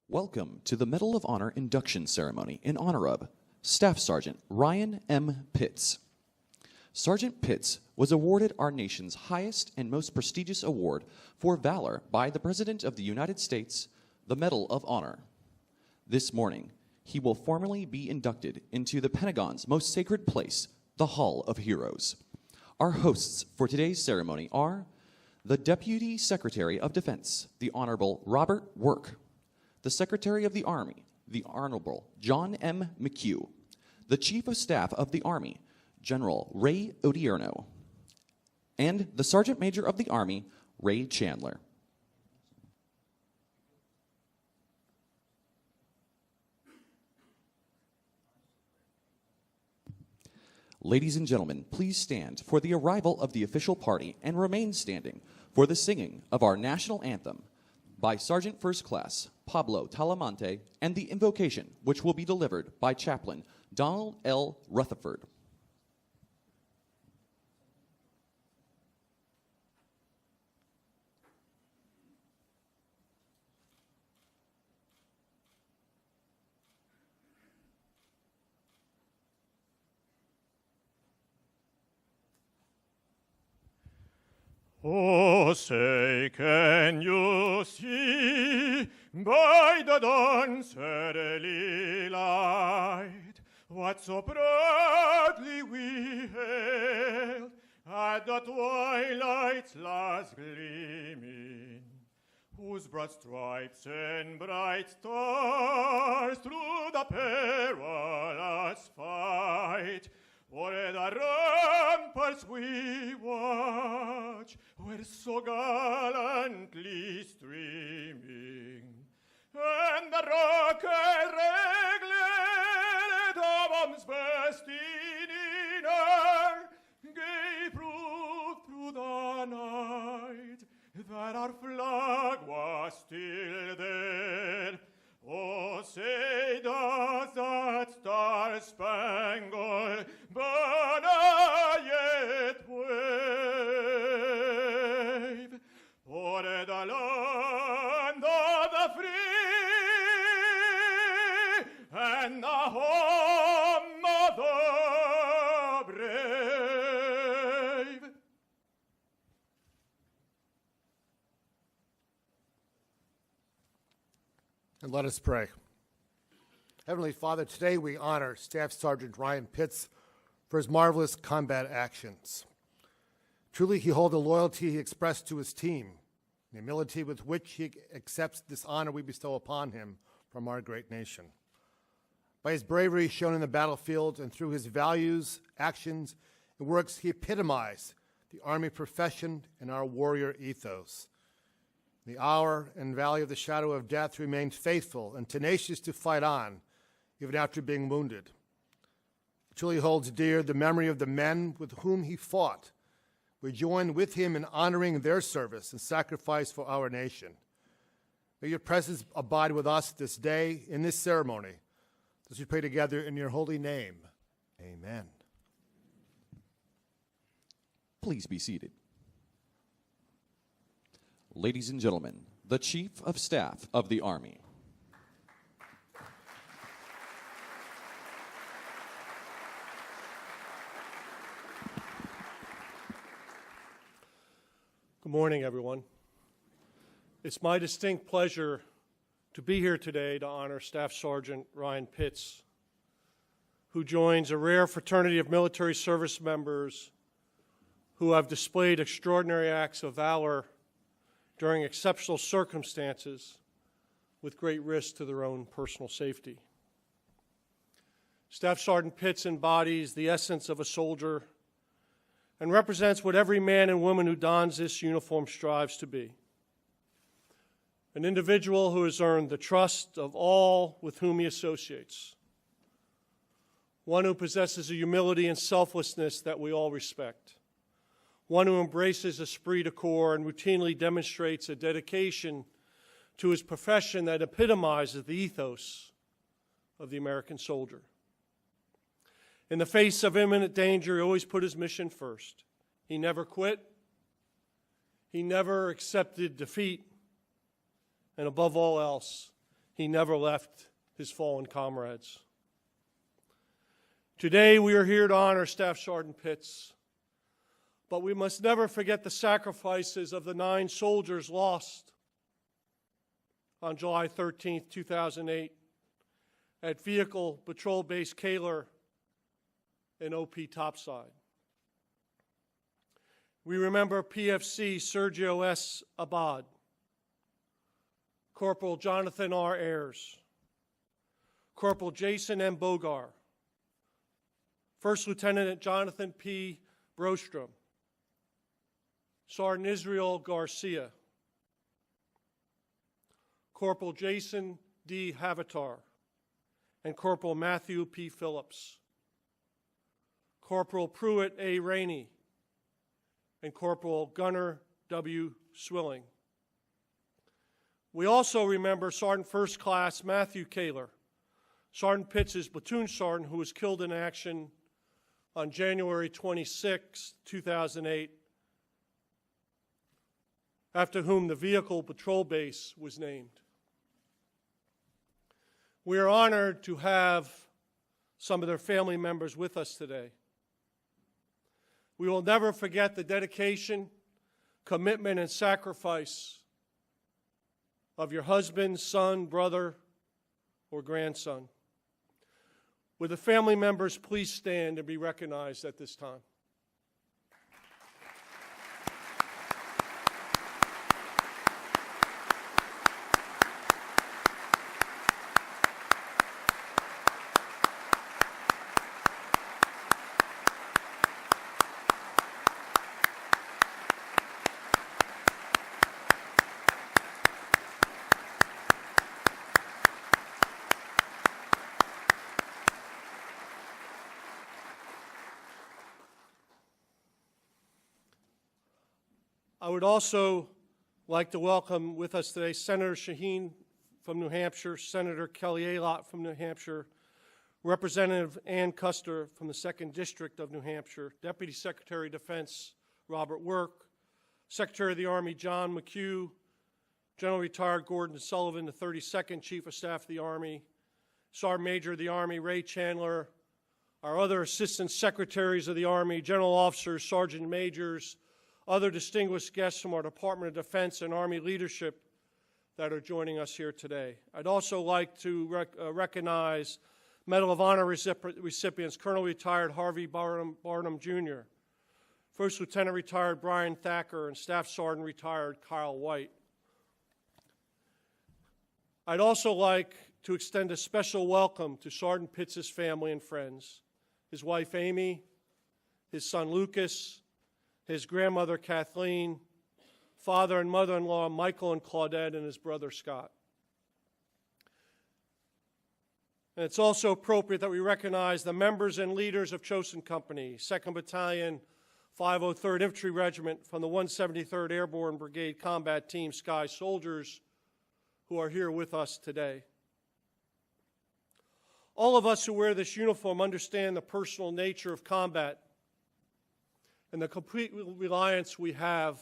Welcome to the Medal of Honor induction ceremony in honor of Staff Sergeant Ryan M. Pitts. Sergeant Pitts was awarded our nation's highest and most prestigious award for valor by the President of the United States, the Medal of Honor. This morning, he will formally be inducted into the Pentagon's most sacred place, the Hall of Heroes. Our hosts for today's ceremony are the Deputy Secretary of Defense, the Honorable Robert Work, the Secretary of the Army, the Honorable John M. McHugh, the Chief of Staff of the Army, General Ray Odierno, and the Sergeant Major of the Army, Ray Chandler. Ladies and gentlemen, please stand for the arrival of the official party and remain standing for the singing of our national anthem by Sergeant First Class Pablo Talamante and the invocation, which will be delivered by Chaplain Donald L. Rutherford. Oh, say, can you see by the dawn's early light what so proudly we hailed at the twilight's last gleaming, whose broad stripes and bright stars through the perilous fight o'er the ramparts we watch were so gallantly streaming, and the rocket reglet of bombs bursting in air gave proof through the night that our flag was still there. Oh, say does that star-spangled banner yet wave o'er the land of the free and the home of the brave? And let us pray. Heavenly Father, today we honor Staff Sergeant Ryan Pitts for his marvelous combat actions. Truly, he held the loyalty he expressed to his team, the humility with which he accepts this honor we bestow upon him from our great nation. By his bravery shown in the battlefield and through his values, actions, and works, he epitomized the Army profession and our warrior ethos. In the hour and valley of the shadow of death, remained faithful and tenacious to fight on, even after being wounded. He truly holds dear the memory of the men with whom he fought. We join with him in honoring their service and sacrifice for our nation. May your presence abide with us this day in this ceremony, as we pray together in your holy name. Amen. Please be seated. Ladies and gentlemen, the Chief of Staff of the Army. Good morning, everyone. It's my distinct pleasure to be here today to honor Staff Sergeant Ryan Pitts, who joins a rare fraternity of military service members who have displayed extraordinary acts of valor during exceptional circumstances with great risk to their own personal safety. Staff Sergeant Pitts embodies the essence of a soldier and represents what every man and woman who dons this uniform strives to be. An individual who has earned the trust of all with whom he associates. One who possesses a humility and selflessness that we all respect. One who embraces esprit de corps and routinely demonstrates a dedication to his profession that epitomizes the ethos of the American soldier. In the face of imminent danger, he always put his mission first. He never quit. He never accepted defeat. And above all else, he never left his fallen comrades. Today we are here to honor Staff Sergeant Pitts, but we must never forget the sacrifices of the 9 soldiers lost on July 13, 2008 at Vehicle Patrol Base Kaler in OP Topside. We remember PFC Sergio S. Abad, Corporal Jonathan R. Ayers, Corporal Jason M. Bogar, First Lieutenant Jonathan P. Brostrom, Sergeant Israel Garcia, Corporal Jason D. Havatar, and Corporal Matthew P. Phillips, Corporal Pruitt A. Rainey, and Corporal Gunnar W. Swilling. We also remember Sergeant First Class Matthew Kaler, Sergeant Pitts' platoon sergeant who was killed in action on January 26, 2008, after whom the Vehicle Patrol Base was named. We are honored to have some of their family members with us today. We will never forget the dedication, commitment, and sacrifice of your husband, son, brother, or grandson. Would the family members please stand and be recognized at this time? I would also like to welcome with us today Senator Shaheen from New Hampshire, Senator Kelly Ayotte from New Hampshire, Representative Ann Custer from the 2nd District of New Hampshire, Deputy Secretary of Defense Robert Work, Secretary of the Army John McHugh, General Retired Gordon Sullivan, the 32nd Chief of Staff of the Army, Sergeant Major of the Army Ray Chandler, our other Assistant Secretaries of the Army, General Officers, Sergeant Majors, other distinguished guests from our Department of Defense and Army leadership that are joining us here today. I'd also like to recognize Medal of Honor recipients, Colonel Retired Harvey Barnum Jr., First Lieutenant Retired Brian Thacker, and Staff Sergeant Retired Kyle White. I'd also like to extend a special welcome to Sergeant Pitts' family and friends, his wife Amy, his son Lucas, his grandmother Kathleen, father and mother-in-law Michael and Claudette, and his brother Scott. And it's also appropriate that we recognize the members and leaders of Chosen Company, 2nd Battalion, 503rd Infantry Regiment from the 173rd Airborne Brigade Combat Team Sky Soldiers who are here with us today. All of us who wear this uniform understand the personal nature of combat and the complete reliance we have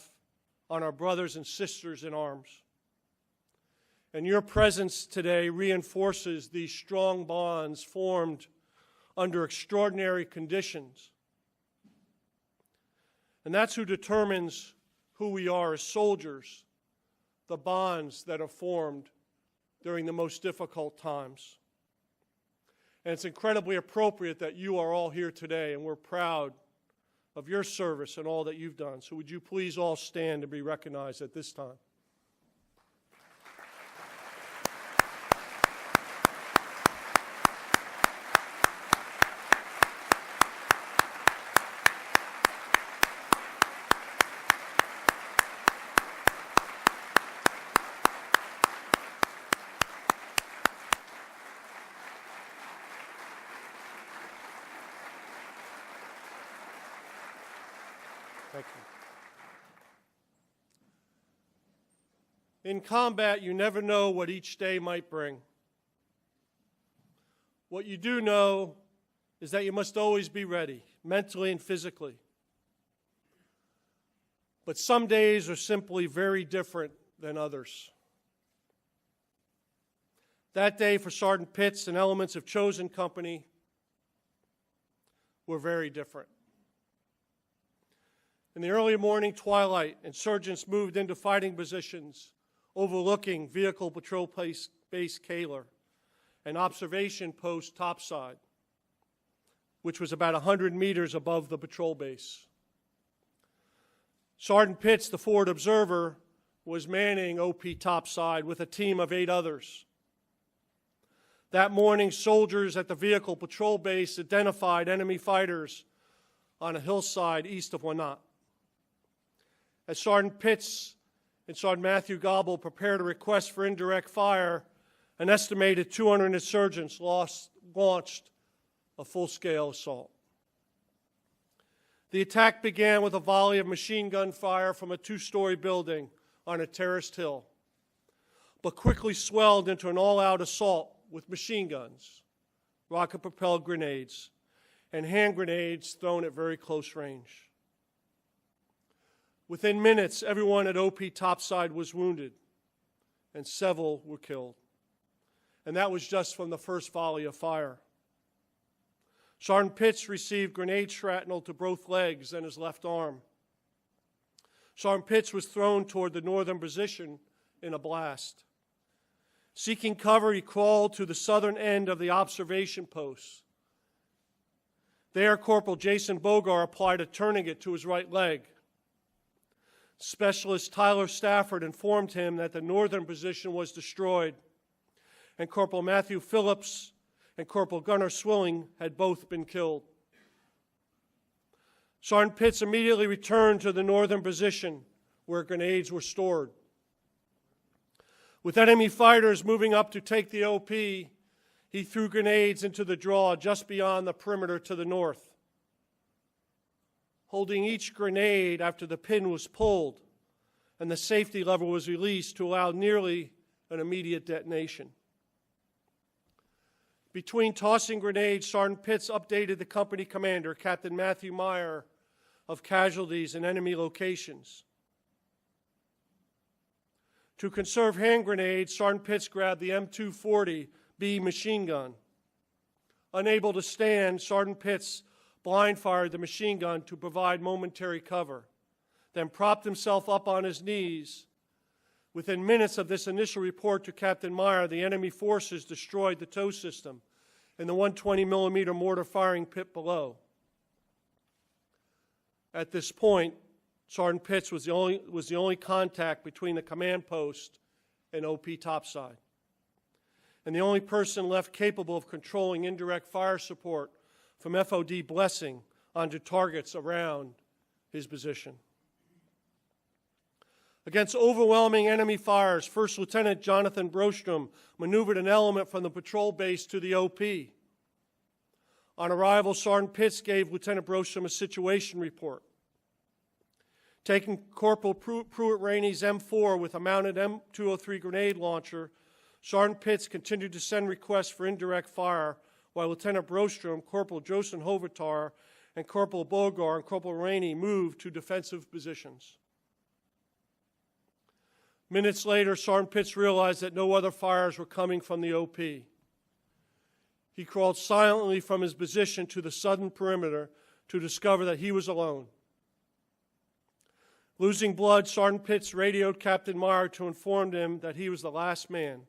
on our brothers and sisters in arms. And your presence today reinforces these strong bonds formed under extraordinary conditions. And that's who determines who we are as soldiers, the bonds that are formed during the most difficult times. And it's incredibly appropriate that you are all here today, and we're proud of your service and all that you've done. So would you please all stand and be recognized at this time? Thank you. In combat, you never know what each day might bring. What you do know is that you must always be ready, mentally and physically. But some days are simply very different than others. That day for Sergeant Pitts and elements of Chosen Company were very different. In the early morning twilight, insurgents moved into fighting positions overlooking Vehicle Patrol Base Kaler and Observation Post Topside, which was about 100 meters above the patrol base. Sergeant Pitts, the forward observer, was manning OP Topside with a team of 8 others. That morning, soldiers at the Vehicle Patrol Base identified enemy fighters on a hillside east of Wanat. As Sergeant Pitts and Sergeant Matthew Gobble prepared a request for indirect fire, an estimated 200 insurgents launched a full-scale assault. The attack began with a volley of machine gun fire from a 2-story building on a terraced hill, but quickly swelled into an all-out assault with machine guns, rocket-propelled grenades, and hand grenades thrown at very close range. Within minutes, everyone at OP Topside was wounded, and several were killed. And that was just from the first volley of fire. Sergeant Pitts received grenade shrapnel to both legs and his left arm. Sergeant Pitts was thrown toward the northern position in a blast. Seeking cover, he crawled to the southern end of the observation post. There, Corporal Jason Bogar applied a tourniquet to his right leg. Specialist Tyler Stafford informed him that the northern position was destroyed, and Corporal Matthew Phillips and Corporal Gunnar Swilling had both been killed. Sergeant Pitts immediately returned to the northern position where grenades were stored. With enemy fighters moving up to take the OP, he threw grenades into the draw just beyond the perimeter to the north. Holding each grenade after the pin was pulled and the safety lever was released to allow nearly an immediate detonation. Between tossing grenades, Sergeant Pitts updated the company commander, Captain Matthew Meyer, of casualties in enemy locations. To conserve hand grenades, Sergeant Pitts grabbed the M240B machine gun. Unable to stand, Sergeant Pitts blind-fired the machine gun to provide momentary cover, then propped himself up on his knees. Within minutes of this initial report to Captain Meyer, the enemy forces destroyed the tow system in the 120-millimeter mortar firing pit below. At this point, Sergeant Pitts was the only contact between the command post and OP Topside, and the only person left capable of controlling indirect fire support from FOD Blessing onto targets around his position. Against overwhelming enemy fires, First Lieutenant Jonathan Brostrom maneuvered an element from the patrol base to the OP. On arrival, Sergeant Pitts gave Lieutenant Brostrom a situation report. Taking Corporal Pruitt-Rainey's M4 with a mounted M203 grenade launcher, Sergeant Pitts continued to send requests for indirect fire while Lieutenant Brostrom, Corporal Joseph Hovatar, and Corporal Bogar and Corporal Rainey moved to defensive positions. Minutes later, Sergeant Pitts realized that no other fires were coming from the OP. He crawled silently from his position to the southern perimeter to discover that he was alone. Losing blood, Sergeant Pitts radioed Captain Meyer to inform him that he was the last man.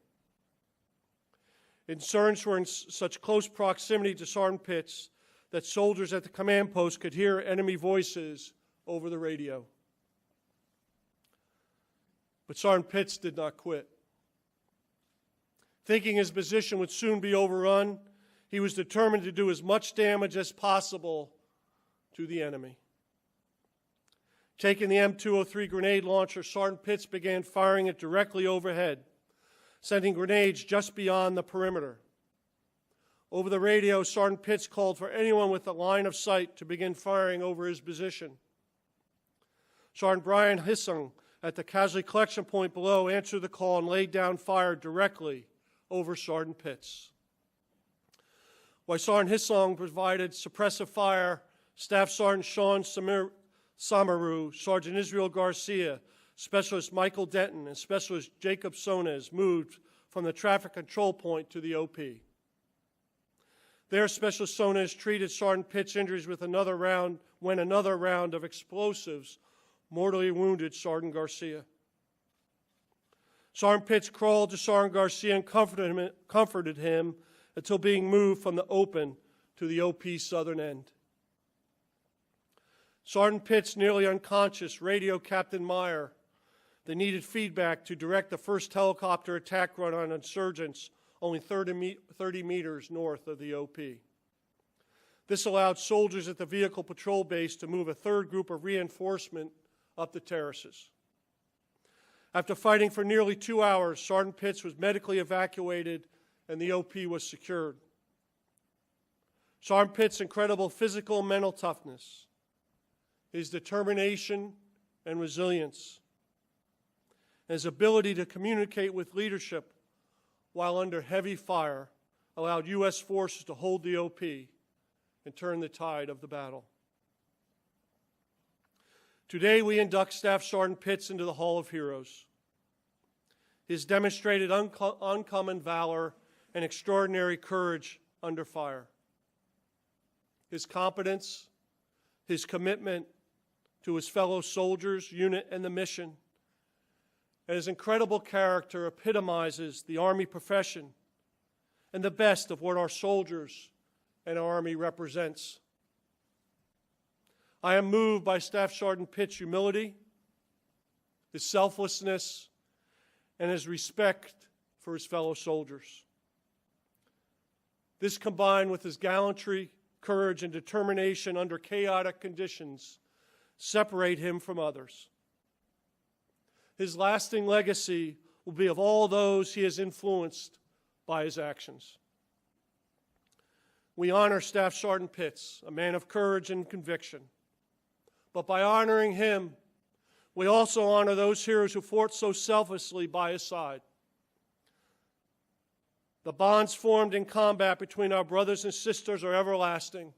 Insurgents were in such close proximity to Sergeant Pitts that soldiers at the command post could hear enemy voices over the radio. But Sergeant Pitts did not quit. Thinking his position would soon be overrun, he was determined to do as much damage as possible to the enemy. Taking the M203 grenade launcher, Sergeant Pitts began firing it directly overhead, sending grenades just beyond the perimeter. Over the radio, Sergeant Pitts called for anyone with a line of sight to begin firing over his position. Sergeant Brian Hissung at the casualty collection point below answered the call and laid down fire directly over Sergeant Pitts. While Sergeant Hissung provided suppressive fire, Staff Sergeant Sean Samaru, Sergeant Israel Garcia, Specialist Michael Denton, and Specialist Jacob Sonez moved from the traffic control point to the OP. There, Special Sonas treated Sergeant Pitt's injuries with another round of explosives mortally wounded Sergeant Garcia. Sergeant Pitts crawled to Sergeant Garcia and comforted him until being moved from the open to the OP's southern end. Sergeant Pitts, nearly unconscious, radioed Captain Meyer the needed feedback to direct the first helicopter attack run on insurgents only 30 meters north of the OP. This allowed soldiers at the vehicle patrol base to move a third group of reinforcement up the terraces. After fighting for nearly 2 hours, Sergeant Pitts was medically evacuated and the OP was secured. Sergeant Pitts' incredible physical and mental toughness, his determination and resilience, and his ability to communicate with leadership while under heavy fire allowed U.S. forces to hold the OP and turn the tide of the battle. Today, we induct Staff Sergeant Pitts into the Hall of Heroes. His demonstrated uncommon valor and extraordinary courage under fire. His competence, his commitment to his fellow soldiers, unit, and the mission, and his incredible character epitomizes the Army profession and the best of what our soldiers and our Army represents. I am moved by Staff Sergeant Pitt's humility, his selflessness, and his respect for his fellow soldiers. This, combined with his gallantry, courage, and determination under chaotic conditions, separate him from others. His lasting legacy will be of all those he has influenced by his actions. We honor Staff Sergeant Pitts, a man of courage and conviction. But by honoring him, we also honor those heroes who fought so selflessly by his side. The bonds formed in combat between our brothers and sisters are everlasting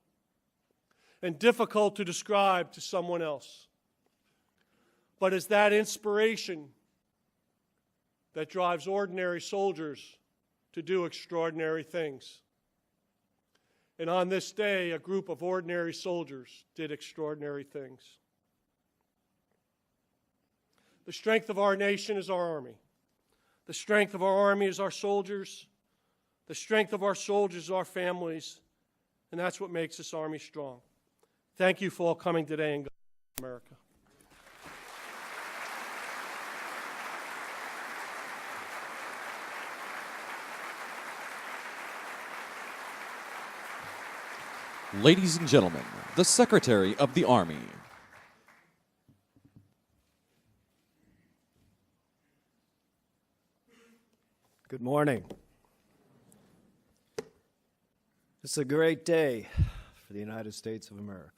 and difficult to describe to someone else. But it's that inspiration that drives ordinary soldiers to do extraordinary things. And on this day, a group of ordinary soldiers did extraordinary things. The strength of our nation is our Army. The strength of our Army is our soldiers. The strength of our soldiers is our families. And that's what makes this Army strong. Thank you for all coming today, and God bless America. Ladies and gentlemen, the Secretary of the Army. Good morning. This is a great day for the United States of America.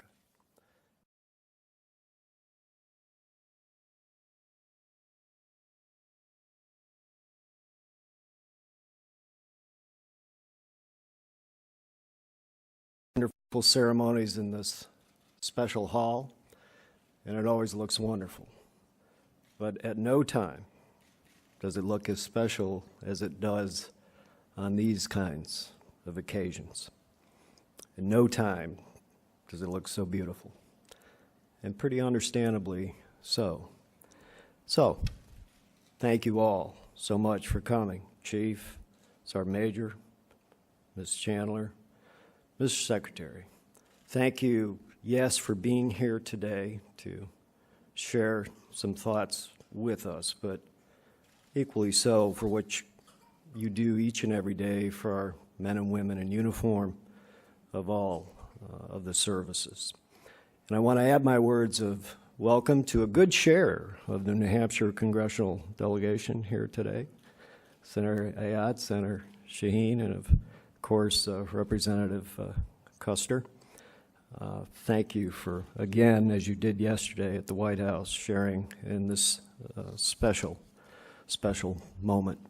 Wonderful ceremonies in this special hall, and it always looks wonderful. But at no time does it look as special as it does on these kinds of occasions. In no time does it look so beautiful, and pretty understandably so. So, thank you all so much for coming. Chief, Sergeant Major, Ms. Chandler, Mr. Secretary, thank you, yes, for being here today to share some thoughts with us, but equally so for what you do each and every day for our men and women in uniform of all of the services. And I want to add my words of welcome to a good share of the New Hampshire congressional delegation here today. Senator Ayotte, Senator Shaheen, and of course Representative Custer. Thank you for, again, as you did yesterday at the White House, sharing in this special moment.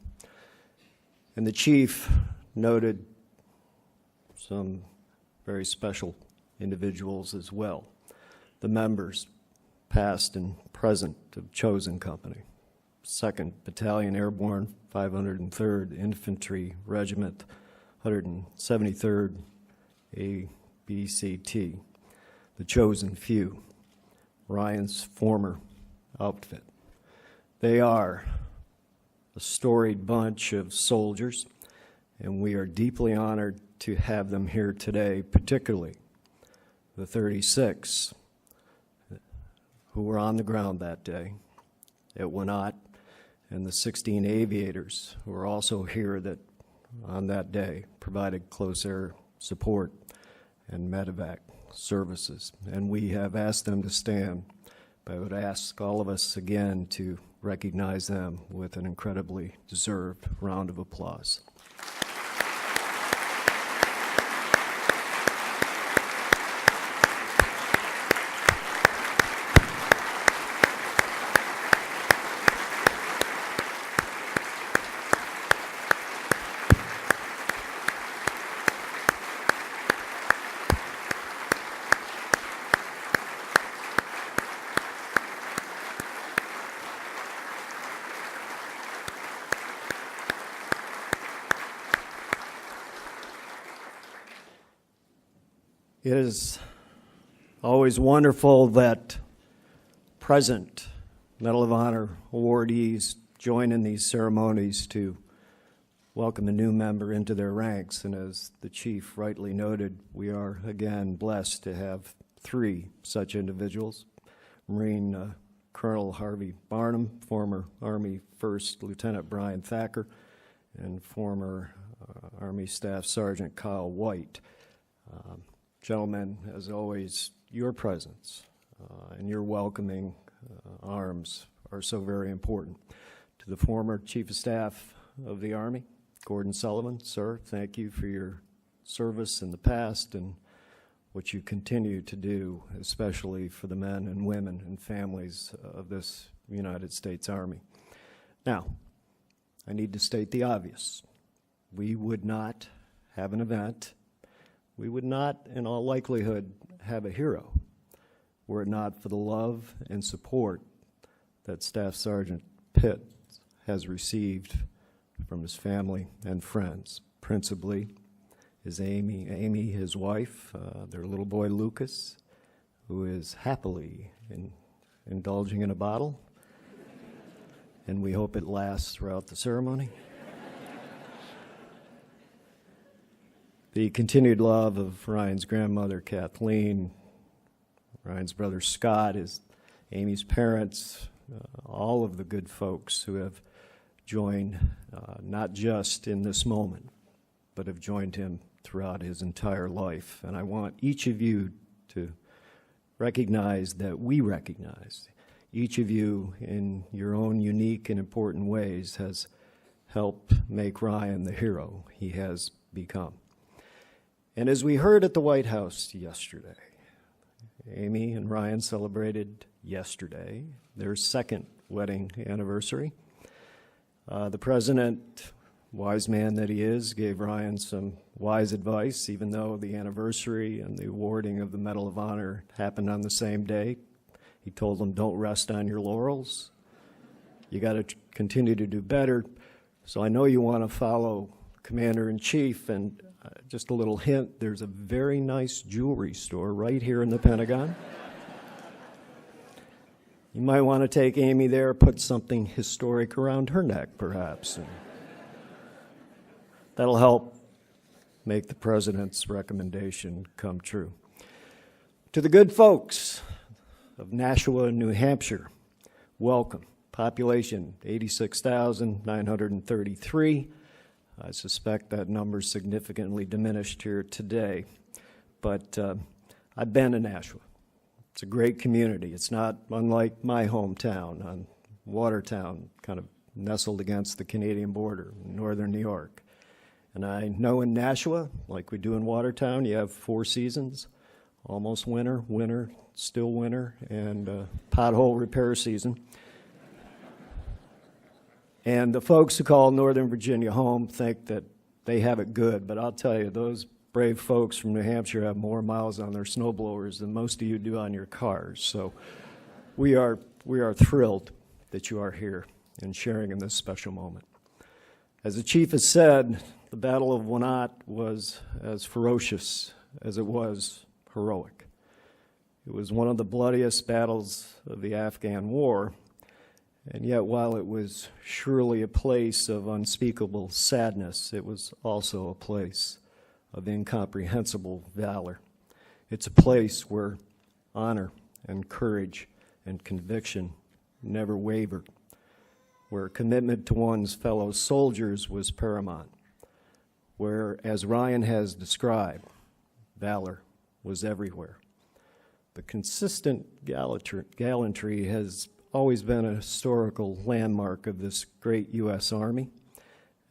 And the Chief noted some very special individuals as well, the members, past and present, of Chosen Company, 2nd Battalion Airborne 503rd Infantry Regiment, 173rd ABCT, the chosen few, Ryan's former outfit. They are a storied bunch of soldiers, and we are deeply honored to have them here today, particularly the 36 who were on the ground that day at Wenat, and the 16 aviators who are also here that on that day provided close air support and medevac services. And we have asked them to stand, but I would ask all of us again to recognize them with an incredibly deserved round of applause. It is always wonderful that present Medal of Honor awardees join in these ceremonies to welcome a new member into their ranks. And as the Chief rightly noted, we are again blessed to have 3 such individuals. Marine Colonel Harvey Barnum, former Army First Lieutenant Brian Thacker, and former Army Staff Sergeant Kyle White. Gentlemen, as always, your presence and your welcoming arms are so very important. To the former Chief of Staff of the Army, Gordon Sullivan, sir, thank you for your service in the past and what you continue to do, especially for the men and women and families of this United States Army. Now, I need to state the obvious. We would not have an event, we would not, in all likelihood, have a hero were it not for the love and support that Staff Sergeant Pitt has received from his family and friends, principally is Amy, his wife, their little boy Lucas, who is happily indulging in a bottle, and we hope it lasts throughout the ceremony. The continued love of Ryan's grandmother, Kathleen, Ryan's brother Scott, Amy's parents, all of the good folks who have joined not just in this moment, but have joined him throughout his entire life. And I want each of you to recognize that we recognize each of you in your own unique and important ways has helped make Ryan the hero he has become. And as we heard at the White House yesterday, Amy and Ryan celebrated yesterday their 2nd wedding anniversary. The president, wise man that he is, gave Ryan some wise advice, even though the anniversary and the awarding of the Medal of Honor happened on the same day. He told him, don't rest on your laurels. You got to continue to do better. So I know you want to follow Commander-in-Chief, and just a little hint, there's a very nice jewelry store right here in the Pentagon. You might want to take Amy there, put something historic around her neck, perhaps. And that'll help make the president's recommendation come true. To the good folks of Nashua, New Hampshire, welcome. Population 86,933. I suspect that number significantly diminished here today, but I've been to Nashua. It's a great community. It's not unlike my hometown on Watertown, kind of nestled against the Canadian border in northern New York. And I know in Nashua, like we do in Watertown, you have 4 seasons, almost winter, winter, still winter, and pothole repair season. And the folks who call Northern Virginia home think that they have it good, but I'll tell you, those brave folks from New Hampshire have more miles on their snowblowers than most of you do on your cars. So we are thrilled that you are here, and sharing in this special moment. As the chief has said, the Battle of Wanat was as ferocious as it was heroic. It was one of the bloodiest battles of the Afghan War, and yet while it was surely a place of unspeakable sadness, it was also a place of incomprehensible valor. It's a place where honor and courage and conviction never wavered, where commitment to one's fellow soldiers was paramount, where, as Ryan has described, valor was everywhere. The consistent gallantry has always been a historical landmark of this great U.S. Army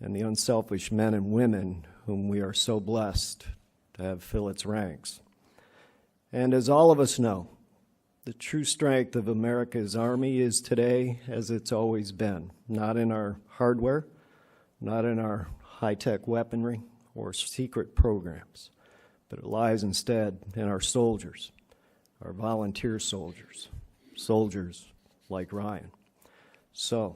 and the unselfish men and women whom we are so blessed to have fill its ranks. And as all of us know, the true strength of America's Army is today as it's always been, not in our hardware, not in our high-tech weaponry or secret programs, but it lies instead in our soldiers, our volunteer soldiers, soldiers like Ryan. So,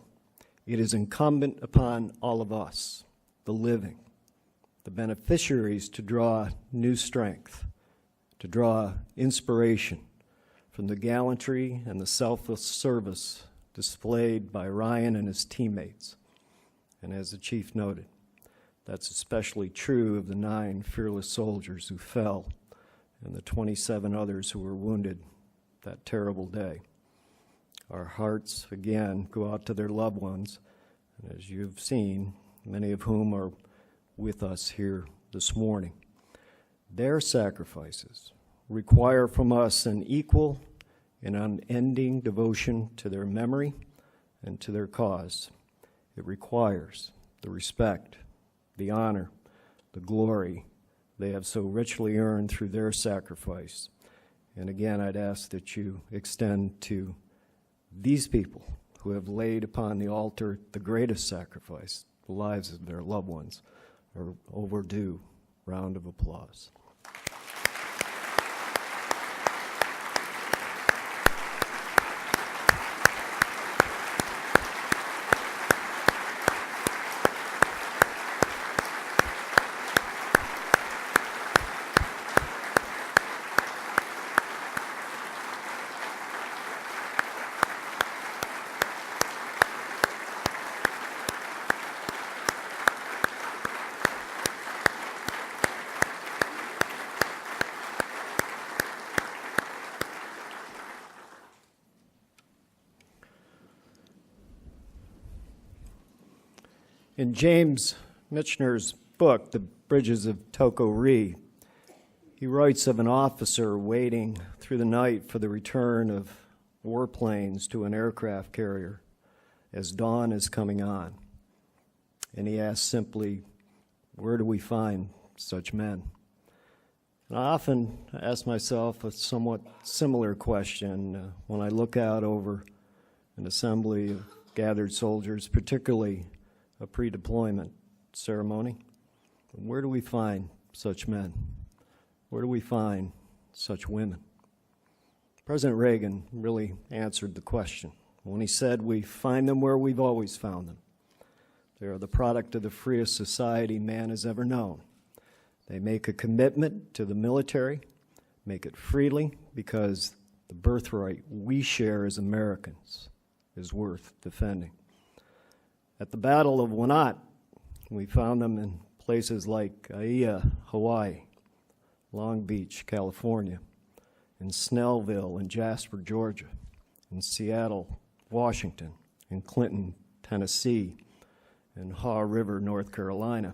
it is incumbent upon all of us, the living, the beneficiaries, to draw new strength, to draw inspiration from the gallantry and the selfless service displayed by Ryan and his teammates. And as the chief noted, that's especially true of the 9 fearless soldiers who fell and the 27 others who were wounded that terrible day. Our hearts, again, go out to their loved ones, and as you've seen, many of whom are with us here this morning. Their sacrifices require from us an equal and unending devotion to their memory and to their cause. It requires the respect, the honor, the glory they have so richly earned through their sacrifice. And again, I'd ask that you extend to these people who have laid upon the altar the greatest sacrifice, the lives of their loved ones, an overdue round of applause. In James Michener's book, The Bridges of Toko-Ri, he writes of an officer waiting through the night for the return of warplanes to an aircraft carrier as dawn is coming on. And he asks simply, where do we find such men? And I often ask myself a somewhat similar question when I look out over an assembly of gathered soldiers, particularly a pre-deployment ceremony. Where do we find such men? Where do we find such women? President Reagan really answered the question when he said, we find them where we've always found them. They are the product of the freest society man has ever known. They make a commitment to the military, make it freely, because the birthright we share as Americans is worth defending. At the Battle of Wanat, we found them in places like Aiea, Hawaii, Long Beach, California, in Snellville and Jasper, Georgia, in Seattle, Washington, in Clinton, Tennessee, in Haw River, North Carolina,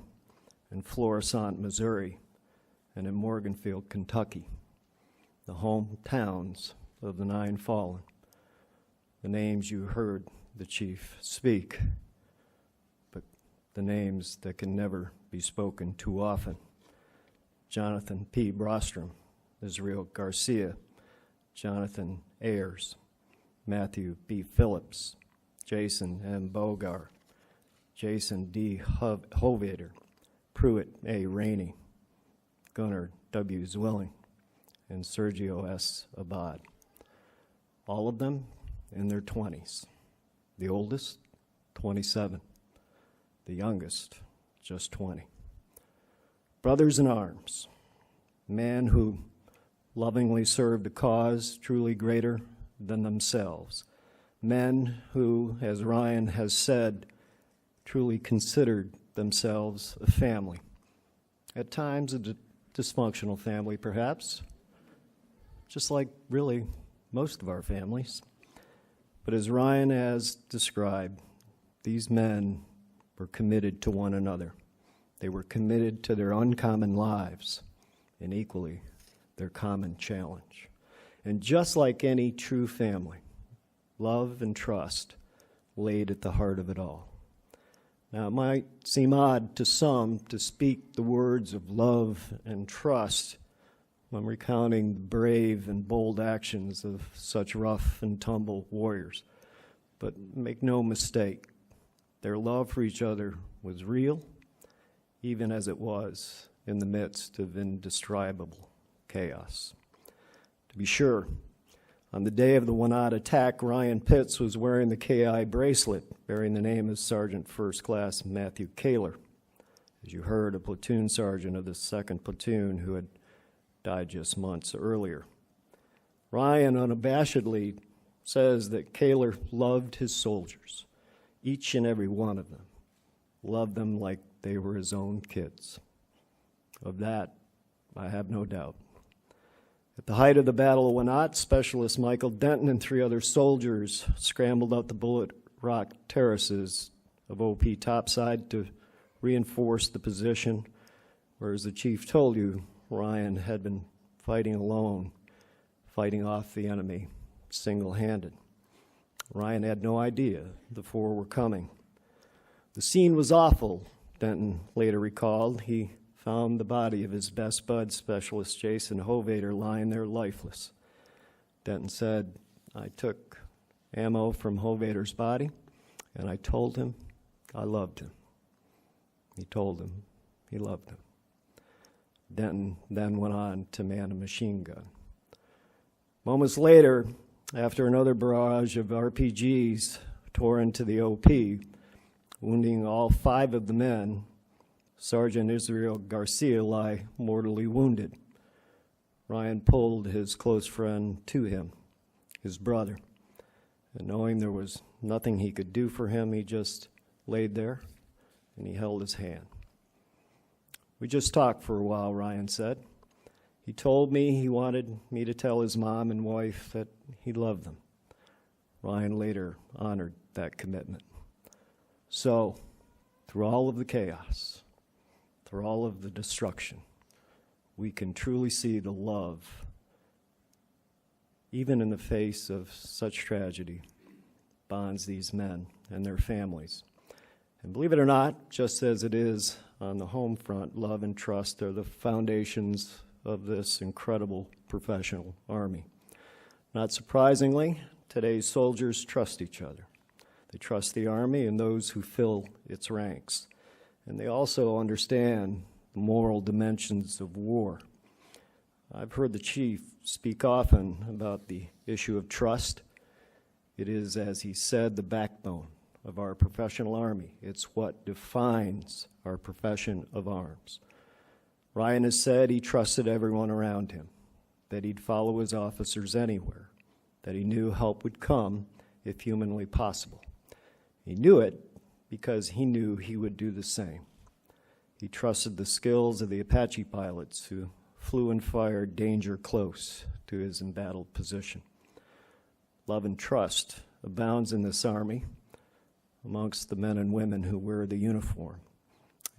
in Florissant, Missouri, and in Morganfield, Kentucky, the hometowns of the 9 fallen, the names you heard the chief speak, but the names that can never be spoken too often. Jonathan P. Brostrom, Israel Garcia, Jonathan Ayers, Matthew B. Phillips, Jason M. Bogar, Jason D. Hovader, Pruitt A. Rainey, Gunnar W. Zwilling, and Sergio S. Abad. All of them in their 20s. The oldest, 27. The youngest, just 20. Brothers in arms, men who lovingly served a cause truly greater than themselves. Men who, as Ryan has said, truly considered themselves a family. At times a dysfunctional family, perhaps, just like really most of our families. But as Ryan has described, these men were committed to one another. They were committed to their uncommon lives and equally their common challenge. And just like any true family, love and trust laid at the heart of it all. Now, it might seem odd to some to speak the words of love and trust when recounting the brave and bold actions of such rough and tumble warriors. But make no mistake, their love for each other was real, even as it was in the midst of indescribable chaos. To be sure, on the day of the Wanat attack, Ryan Pitts was wearing the KI bracelet bearing the name of Sergeant First Class Matthew Kaler, as you heard, a platoon sergeant of the 2nd Platoon who had died just months earlier. Ryan unabashedly says that Kaler loved his soldiers, each and every one of them, loved them like they were his own kids. Of that, I have no doubt. At the height of the Battle of Wanat, Specialist Michael Denton and 3 other soldiers scrambled up the bullet rock terraces of OP topside to reinforce the position, where, as the chief told you, Ryan had been fighting alone, fighting off the enemy single-handed. Ryan had no idea the 4 were coming. The scene was awful, Denton later recalled. He found the body of his best bud, Specialist Jason Hovater, lying there lifeless. Denton said, "I took ammo from Hovater's body, and I told him I loved him." He told him he loved him. Denton then went on to man a machine gun. Moments later, after another barrage of RPGs tore into the OP, wounding all 5 of the men, Sergeant Israel Garcia lay mortally wounded. Ryan pulled his close friend to him, his brother, and knowing there was nothing he could do for him, he just laid there and he held his hand. "We just talked for a while," Ryan said. "He told me he wanted me to tell his mom and wife that he loved them." Ryan later honored that commitment. So, through all of the chaos, through all of the destruction, we can truly see the love, even in the face of such tragedy, bonds these men and their families. And believe it or not, just as it is on the home front, love and trust are the foundations of this incredible professional army. Not surprisingly, today's soldiers trust each other. They trust the Army and those who fill its ranks. And they also understand the moral dimensions of war. I've heard the chief speak often about the issue of trust. It is, as he said, the backbone of our professional Army. It's what defines our profession of arms. Ryan has said he trusted everyone around him, that he'd follow his officers anywhere, that he knew help would come if humanly possible. He knew it because he knew he would do the same. He trusted the skills of the Apache pilots who flew and fired danger close to his embattled position. Love and trust abounds in this Army amongst the men and women who wear the uniform.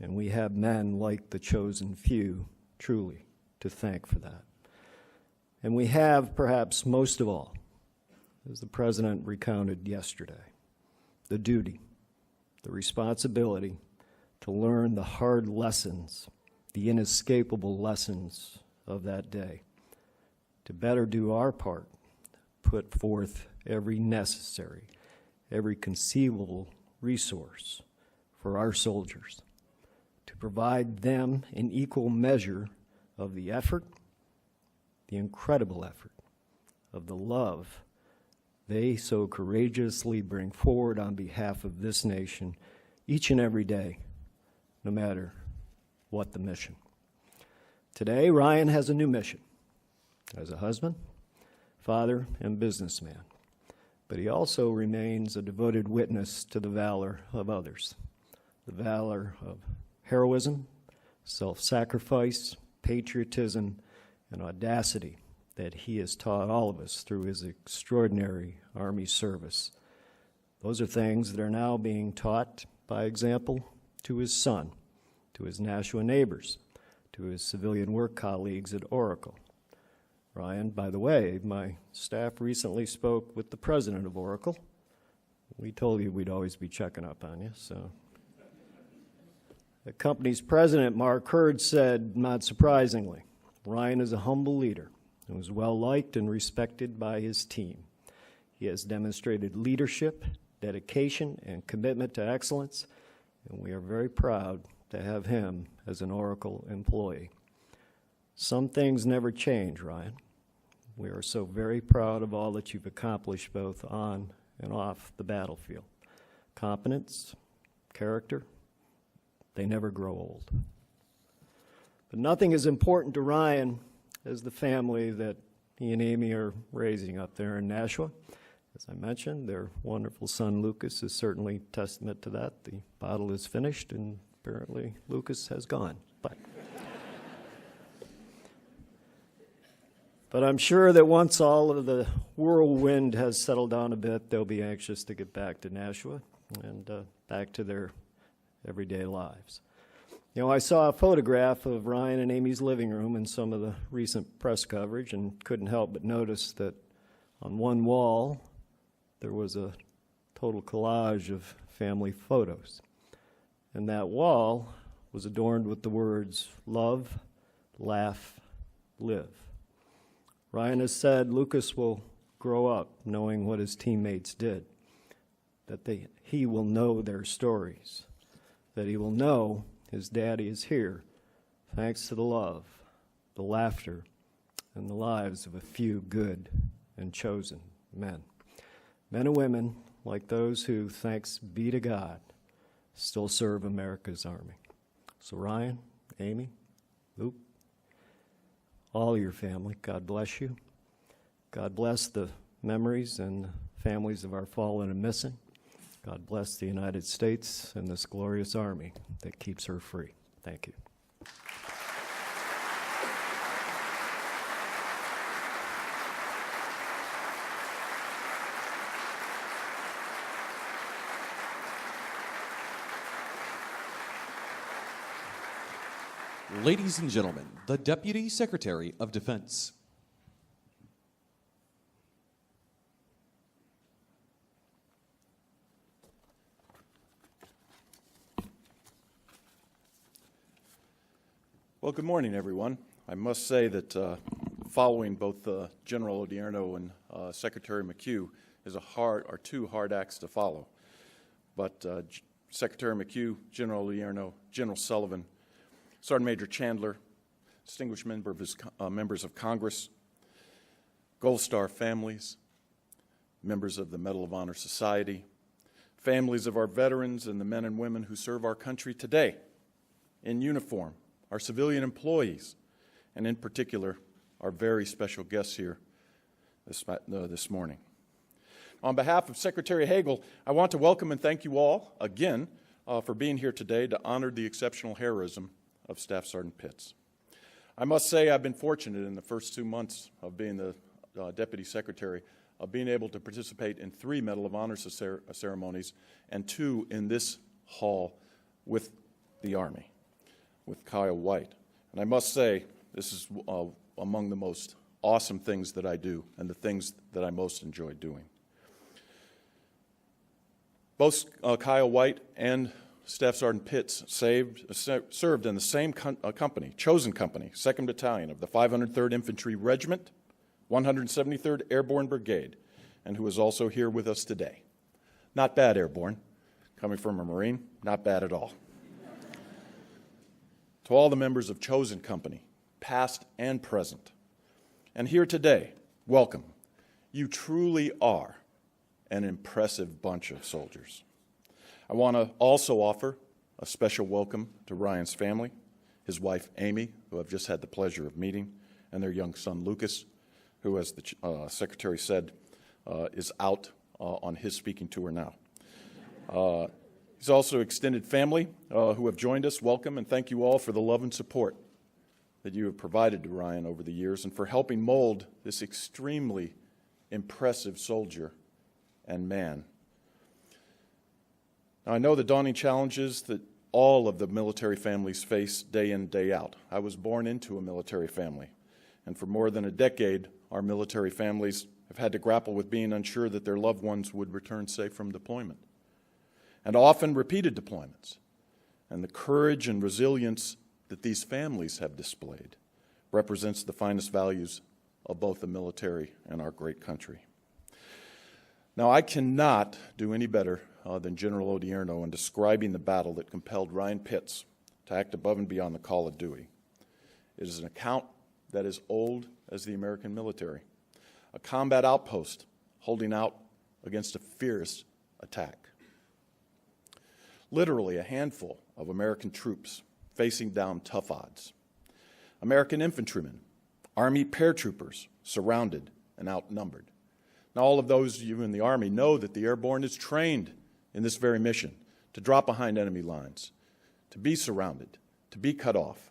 And we have men like the chosen few, truly, to thank for that. And we have, perhaps most of all, as the President recounted yesterday, the duty, the responsibility to learn the hard lessons, the inescapable lessons of that day, to better do our part, put forth every necessary, every conceivable resource for our soldiers, to provide them an equal measure of the effort, the incredible effort, of the love, they so courageously bring forward on behalf of this nation each and every day, no matter what the mission. Today, Ryan has a new mission as a husband, father, and businessman, but he also remains a devoted witness to the valor of others, the valor of heroism, self-sacrifice, patriotism, and audacity that he has taught all of us through his extraordinary Army service. Those are things that are now being taught, by example, to his son, to his Nashua neighbors, to his civilian work colleagues at Oracle. Ryan, by the way, my staff recently spoke with the president of Oracle. We told you we'd always be checking up on you, so. The company's president, Mark Hurd, said, not surprisingly, Ryan is a humble leader who is well-liked and respected by his team. He has demonstrated leadership, dedication, and commitment to excellence, and we are very proud to have him as an Oracle employee. Some things never change, Ryan. We are so very proud of all that you've accomplished both on and off the battlefield. Competence, character, they never grow old. But nothing is important to Ryan as the family that he and Amy are raising up there in Nashua. As I mentioned, their wonderful son Lucas is certainly testament to that. The bottle is finished, and apparently Lucas has gone. But I'm sure that once all of the whirlwind has settled down a bit, they'll be anxious to get back to Nashua and back to their everyday lives. You know, I saw a photograph of Ryan and Amy's living room in some of the recent press coverage and couldn't help but notice that on one wall there was a total collage of family photos. And that wall was adorned with the words, love, laugh, live. Ryan has said Lucas will grow up knowing what his teammates did, that he will know their stories, that he will know his daddy is here thanks to the love, the laughter, and the lives of a few good and chosen men. Men and women like those who, thanks be to God, still serve America's Army. So Ryan, Amy, Luke, all your family, God bless you. God bless the memories and families of our fallen and missing. God bless the United States and this glorious Army that keeps her free. Thank you. Ladies and gentlemen, the Deputy Secretary of Defense. Well, good morning, everyone. I must say that following both General Odierno and Secretary McHugh are two hard acts to follow. But Secretary McHugh, General Odierno, General Sullivan, Sergeant Major Chandler, distinguished members of Congress, Gold Star families, members of the Medal of Honor Society, families of our veterans and the men and women who serve our country today in uniform, our civilian employees, and in particular, our very special guests here this morning. On behalf of Secretary Hagel, I want to welcome and thank you all again for being here today to honor the exceptional heroism of Staff Sergeant Pitts. I must say I've been fortunate in the first 2 months of being the Deputy Secretary of being able to participate in 3 Medal of Honor ceremonies and 2 in this hall with the Army, with Kyle White. And I must say this is among the most awesome things that I do and the things that I most enjoy doing. Both Kyle White and Staff Sergeant Pitts served in the same company, chosen company, 2nd Battalion of the 503rd Infantry Regiment, 173rd Airborne Brigade, and who is also here with us today. Not bad, Airborne. Coming from a Marine, not bad at all. To all the members of Chosen Company, past and present, and here today, welcome. You truly are an impressive bunch of soldiers. I want to also offer a special welcome to Ryan's family, his wife Amy, who I've just had the pleasure of meeting, and their young son Lucas, who, as the Secretary said, is out on his speaking tour now. He's also extended family who have joined us. Welcome, and thank you all for the love and support that you have provided to Ryan over the years and for helping mold this extremely impressive soldier and man. Now, I know the daunting challenges that all of the military families face day in, day out. I was born into a military family, and for more than a decade, our military families have had to grapple with being unsure that their loved ones would return safe from deployment, and often repeated deployments. And the courage and resilience that these families have displayed represents the finest values of both the military and our great country. Now, I cannot do any better than General Odierno in describing the battle that compelled Ryan Pitts to act above and beyond the call of duty. It is an account that is old as the American military, a combat outpost holding out against a fierce attack. Literally a handful of American troops facing down tough odds. American infantrymen, Army paratroopers surrounded and outnumbered. Now, all of those of you in the Army know that the airborne is trained in this very mission, to drop behind enemy lines, to be surrounded, to be cut off,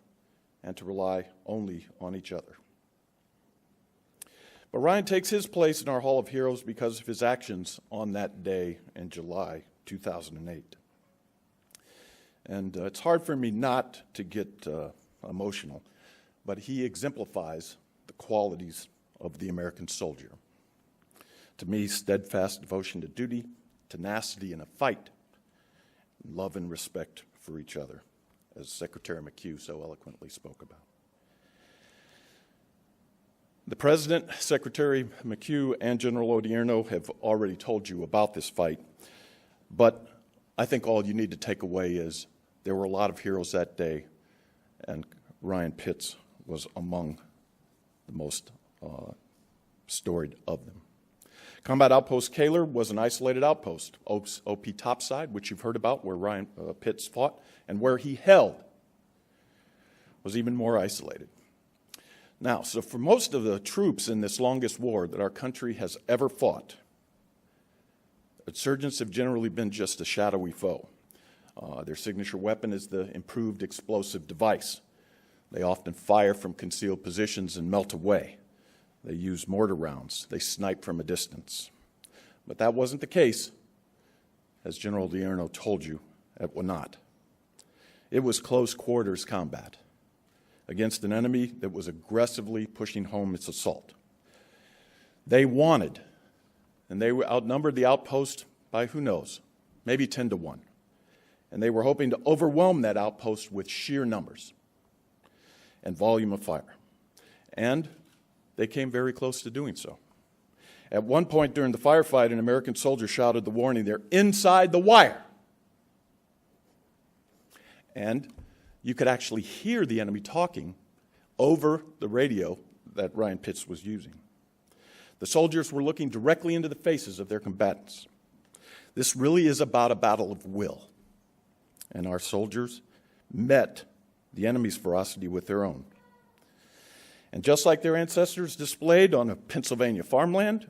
and to rely only on each other. But Ryan takes his place in our Hall of Heroes because of his actions on that day in July 2008. And it's hard for me not to get emotional, but he exemplifies the qualities of the American soldier. To me, steadfast devotion to duty, tenacity in a fight, love and respect for each other, as Secretary McHugh so eloquently spoke about. The President, Secretary McHugh, and General Odierno have already told you about this fight, but I think all you need to take away is there were a lot of heroes that day, and Ryan Pitts was among the most storied of them. Combat Outpost Kaler was an isolated outpost, OP Topside, which you've heard about, where Ryan Pitts fought, and where he held was even more isolated. Now, so for most of the troops in this longest war that our country has ever fought, insurgents have generally been just a shadowy foe. Their signature weapon is the improved explosive device. They often fire from concealed positions and melt away. They use mortar rounds. They snipe from a distance. But that wasn't the case, as General Odierno told you, at Wanat. It was close quarters combat against an enemy that was aggressively pushing home its assault. They wanted, and they outnumbered the outpost by, who knows, maybe 10 to 1. And they were hoping to overwhelm that outpost with sheer numbers and volume of fire. And they came very close to doing so. At one point during the firefight, an American soldier shouted the warning, "They're inside the wire." And you could actually hear the enemy talking over the radio that Ryan Pitts was using. The soldiers were looking directly into the faces of their combatants. This really is about a battle of will. And our soldiers met the enemy's ferocity with their own. And just like their ancestors displayed on a Pennsylvania farmland,